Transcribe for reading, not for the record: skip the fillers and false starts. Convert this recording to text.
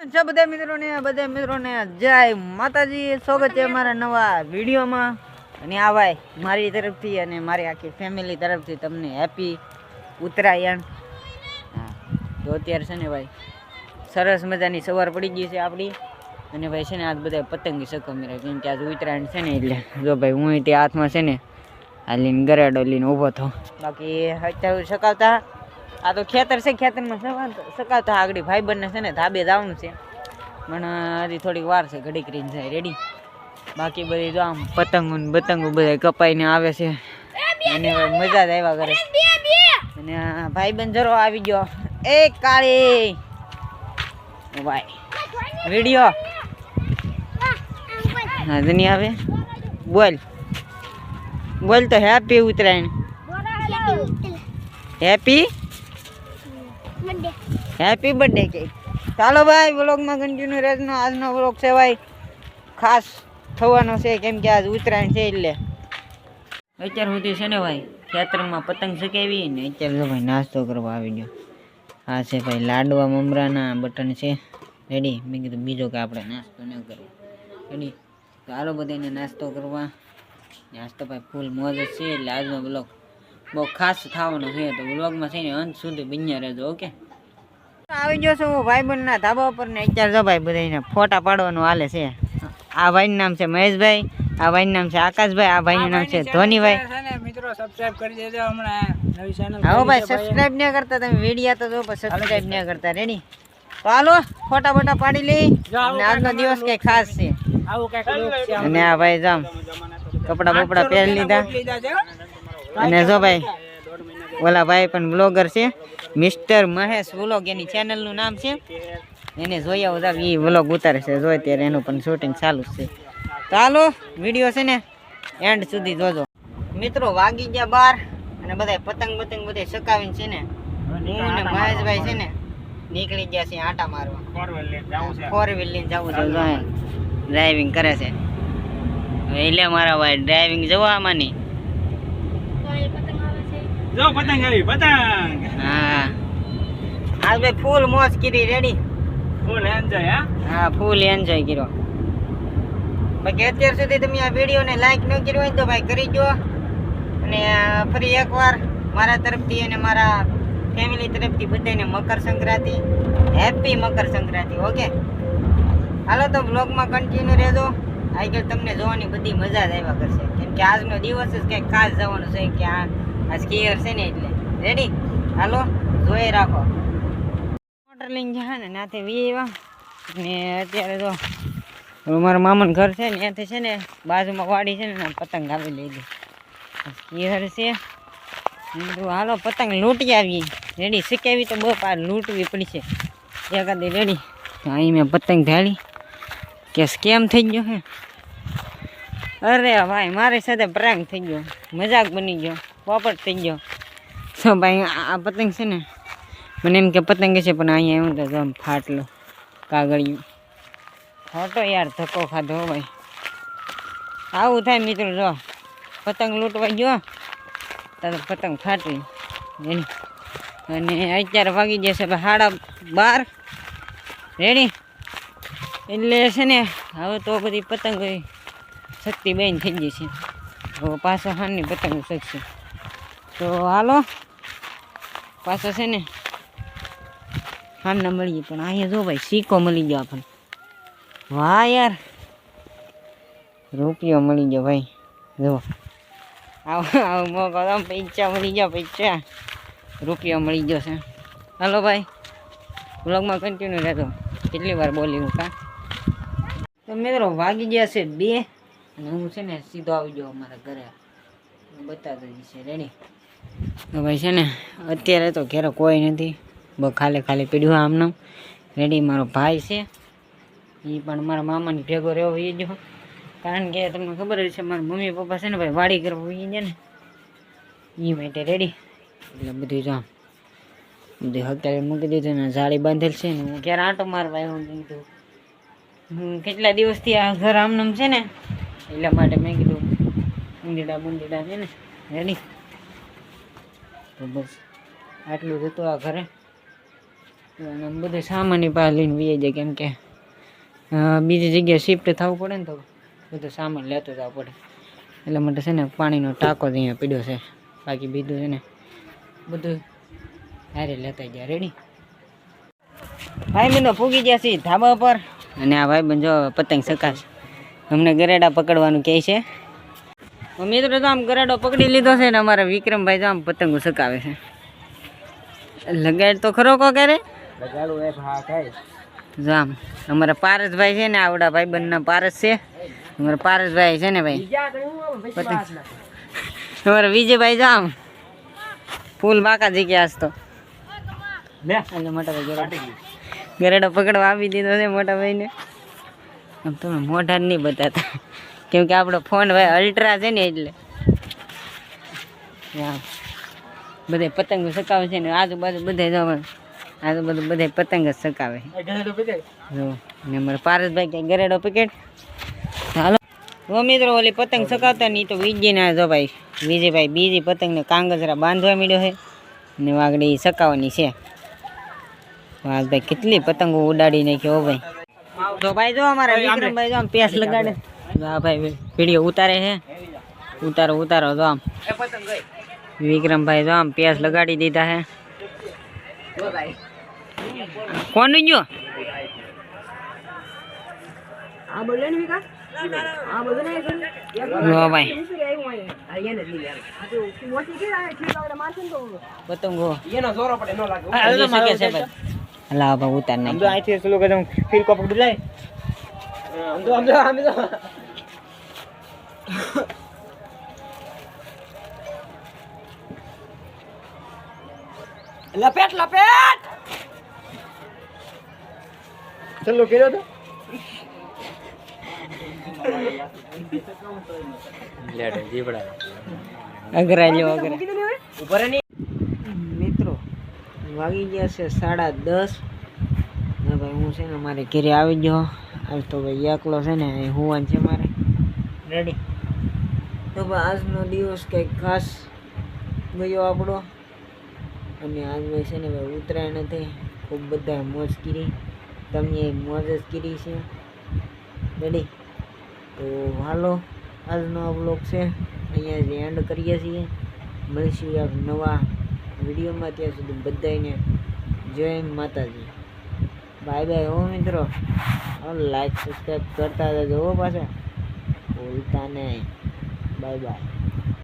બધા મિત્રોને જય માતાજી, સ્વાગત છે અમારા નવા વિડીયોમાં. અને આ ભાઈ મારી તરફથી અને મારી આખી ફેમિલી તરફથી તમને હેપી ઉત્તરાયણ. હા, તો અત્યારે છે ને ભાઈ સરસ મજાની સવાર પડી ગઈ છે આપણી. અને ભાઈ છે ને આજ બધા પતંગી સકમી રહે, કેમ કે આજ ઉત્તરાયણ છે ને. એટલે જો ભાઈ હું તે હાથમાં છે ને આ લઈને ગરાડો લઈને ઊભો થયો. બાકી અત્યારે સકાવતા આ તો ખેતર છે, ખેતરમાં સકાવતા આગળ ભાઈ બંને છે ને ધાબે જવાનું છે, પણ હજી થોડીક વાર છે, ઘડી કરીને જાય રેડી. બાકી બધી જો આમ પતંગો ને બતંગો બધા કપાઈને આવે છે અને મજા જ આવ્યા કરે. અને ભાઈ બંધ જરો આવી ગયો. એ કાળી ભાઈ વિડીયો હા નહીં આવે, બોલ બોલ તો હેપી ઉત્તરાયણ, હેપી બર્થડે કે. ચાલો ભાઈ વ્લોગમાં કન્ટિન્યુ રહેવાનો. આજનો વ્લોગ છે ભાઈ ખાસ થવાનો છે, કેમ કે આજ ઉત્તરાયણ છે. એટલે અત્યાર સુધી છે ને ભાઈ ખેતરમાં પતંગ સકાવી ને અત્યારે તો ભાઈ નાસ્તો કરવા આવી ગયો. આ છે ભાઈ લાડવા મમરાના બટન છે રેડી. મેં કીધું બીજો કે આપણે નાસ્તો ન કરવો રેડી. તો હાલો બધાને નાસ્તો કરવા. નાસ્તો ભાઈ ફૂલ મોજ છે. એટલે આજનો વ્લોગ બહુ ખાસ થવાનો છે, તો વ્લોગમાં છે ને અંત સુધી બન્યા રહેજો. ઓકે, આવી ગયો છું ભાઈ બંધના ધાબા ઉપર ને અત્યારે જો ભાઈ બધાને ફોટા પાડવાનું હાલે છે. આ ભાઈનું નામ છે મહેશભાઈ, આ ભાઈનું નામ છે આકાશભાઈ, આ ભાઈનું નામ છે ધોનીભાઈ. મિત્રો સબસ્ક્રાઇબ કરી દેજો. હમણાં નવી ચેનલ આવો ભાઈ સબસ્ક્રાઇબ ન કરતા તમે વિડિયો તો જો, પણ સબસ્ક્રાઇબ ન કરતા રેડી. તો હાલો ફોટા બોટા પાડી લઈ. અને આજનો દિવસ કઈ ખાસ છે. આવું કઈક લોક છે. અને આ ભાઈ જામ કપડા બપડા પહેરી લીધા. અને જો ભાઈ ઓલા ભાઈ પણ બ્લોગર છે, મિસ્ટર મહેશ વ્લોગ એની ચેનલનું નામ છે. એને જોયા બધા એ વ્લોગ ઉતારે છે, જોઈ ત્યારે એનું પણ શૂટિંગ ચાલુ છે. તો હાલો વિડીયો છે ને એન્ડ સુધી જોજો. મિત્રો વાગી ગયા 12 અને બધા પતંગ બતંગ બધા સકાવીને છે ને હું ને મહેશભાઈ છે ને નીકળી ગયા છે આટા મારવા. 4 વ્હીલ લઈને જવું છે, ડ્રાઇવિંગ કરે છે. એટલે મારા ભાઈ ડ્રાઇવિંગ જવા આમાંની જો પતંગ આવી પતંગ. હા આજ ભાઈ ફૂલ મોજ કરી રેડી, ફૂલ એન્જોય. હા ફૂલ એન્જોય કર્યો. બાકી અત્યાર સુધી તમે આ વિડીયોને લાઈક ન કર્યો હોય તો ભાઈ કરી દો. અને ફરી એકવાર મારા તરફથી અને મારા ફેમિલી તરફથી બધાને મકર સંક્રાંતિ, હેપી મકર સંક્રાંતિ. ઓકે, હાલો તો બ્લોગમાં કન્ટિન્યુ રહેજો. આગળ તમને જોવાની બધી મજા જ આવ્યા કરશે, કેમ કે આજનો દિવસ જ કંઈક ખાસ જવાનો છે, કે આજ કેર છે ને. એટલે રેડી હાલો જોઈ રાખો. મોટર લઈને જાય ને ત્યાંથી વીવા ને અત્યારે તો મારા મામાનું ઘર છે ને ત્યાંથી છે ને બાજુમાં વાડી છે ને પતંગ આવી લીધી. કેર છે હાલો પતંગ લૂંટી આવી રેડી. શીખાવી તો બહુ આ લૂંટવી પડશે એકાદી રેડી. અહીં મેં પતંગ ધાળી કે સ્કેમ થઈ ગયો હે. અરે ભાઈ મારી સાથે પ્રેન્ક થઈ ગયો, મજાક બની ગયો, પોપટ થઈ ગયો. તો ભાઈ આ પતંગ છે ને મને એમ કે પતંગ છે, પણ અહીંયા એવું તો આમ ફાટલો કાગળિયું ફોટો યાર ધક્કો ખાધો ભાઈ. આવું થાય મિત્રો, જો પતંગ લૂંટવા ગયો તો પતંગ ફાટી એની. અને અત્યારે વાગી જશે 12:30 રેડી. એટલે છે ને હવે તો બધી પતંગ શક્તિ બેન થઈ ગઈ છે. હવે પાછો હાનની પતંગ શકશે. તો હાલો પાછો છે ને હામના મળીએ. પણ અહીંયા જો ભાઈ સિક્કો મળી ગયો આપણને. વાહ યાર રૂપિયો મળી ગયો ભાઈ. જો આવું મોકો પૈસા મળી ગયો, પૈસા રૂપિયો મળી ગયો છે. હાલો ભાઈ વ્લોગમાં કન્ટિન્યુ રહેતો. કેટલી વાર બોલી હું કા. તો મિત્રો વાગી ગયા છે 2 અને હું છે ને સીધો આવી ગયો અમારા ઘરે. બતાવતો છે રેડી. તો ભાઈ છે ને અત્યારે તો ઘરે કોઈ નથી, બહુ ખાલી ખાલી પીડ્યું આમનું રેડી. મારો ભાઈ છે એ પણ મારા મામાની ભેગો રહેવો એ જો, કારણ કે તમને ખબર જ છે મારા મમ્મી પપ્પા છે ને ભાઈ વાડી કરવા હોઈ જાય ને એ માટે રેડી. એટલે બધું જો બધું હકાલે મૂકી દીધું ને જાળી બાંધેલ છે ને. હું ક્યારે આંટો મારવા આવ્યો કીધું કેટલા દિવસથી આ ઘર આમનામ છે ને, એટલા માટે મેં કીધું ઊંડીડા બુંદીડા છે ને રેડી. તો બસ આટલું જ હતું આ ઘરે. અને બધું સામાન્ય પાસે લઈને વી જાય, કેમ કે બીજી જગ્યાએ શિફ્ટ થવું પડે ને તો બધું સામાન લેતો જવું પડે. એટલા માટે છે ને પાણીનો ટાંકો જ અહીંયા પીડ્યો છે. બાકી બીજું છે ને બધું હારે લેતા ગયા. રેડી ભાઈ બંધો ફૂગી ગયા છીએ ધાબા પર, અને આ ભાઈ બંધ જો પતંગ ચકાશે. અમને ગરેડા પકડવાનું કહે છે. મિત્રો તો આમ ગરેડો પકડી લીધો છે ને અમારા વિક્રમભાઈ તો આમ પતંગો ચકાવે છે. લગાડ તો ખરો કો કરે જામ. અમારા પારસભાઈ છે ને આવડા ભાઈ બંધના પારસ છે. અમારા પારસભાઈ છે ને ભાઈ પતંગ. અમારા વિજયભાઈ જામ ફૂલ બાકા જગ્યા આજ તો. એટલે મોટા ભાઈ ગરેડો પકડવા આપી દીધો છે મોટા ભાઈને. આમ તમે મોઢા જ નહીં બતાતા, કેમ કે આપણો ફોન ભાઈ અલ્ટ્રા છે ને એટલે. બધે પતંગ સકાવે છે ને આજુબાજુ બધે આજુબાજુ બધે પતંગ જ સકાવે. જો ને અમારા પારસભાઈ કઈ ગરેડો પેકેટ. હાલો મિત્રો ઓલી પતંગ સકાવતા નહીં તો વિજયના જો ભાઈ વિજયભાઈ બીજી પતંગને કાંગજરા બાંધવા મળ્યો છે ને વાગડી સકાવવાની છે. ભાઈ કેટલી પતંગો ઉડાડી નાખ્યો ભાઈ. તો ભાઈ જો અમારા વિક્રમભાઈ જો આમ પેસ લગાડે. હા ભાઈ વિડીયો ઉતારે છે. ઉતારો જો આમ વિક્રમભાઈ જો આમ પેસ લગાડી દીધા છે. કોણ ગયો ભાઈ પતંગો હલા ભાઈ ઉતાર લપેટ ચલો કર્યો તો મિત્રો વાગી ગયા છે 10:30. ભાઈ હું છે ને મારે ઘરે આવી ગયો. આજ તો ભાઈ એકલો છે ને હુવાન છે મારે. રેડી તો ભાઈ આજનો દિવસ કંઈક ખાસ ગયો આપણો. અને આજ ભાઈ છે ને ભાઈ ઉતરાયણ હતી, ખૂબ બધા મોજ કરી. તમે મોજ જ કરી છે. રેડી તો હાલો આજનો આ બ્લોગ છે અહીંયા જ એન્ડ કરીએ છીએ. મળીશું એક નવા વિડીયોમાં. ત્યાં સુધી બધાને જય માતાજી. બાય બાય હો મિત્રો. લાઈક સબસ્ક્રાઈબ કરતા જજો પાછા ભૂલતા નહીં. Bye bye.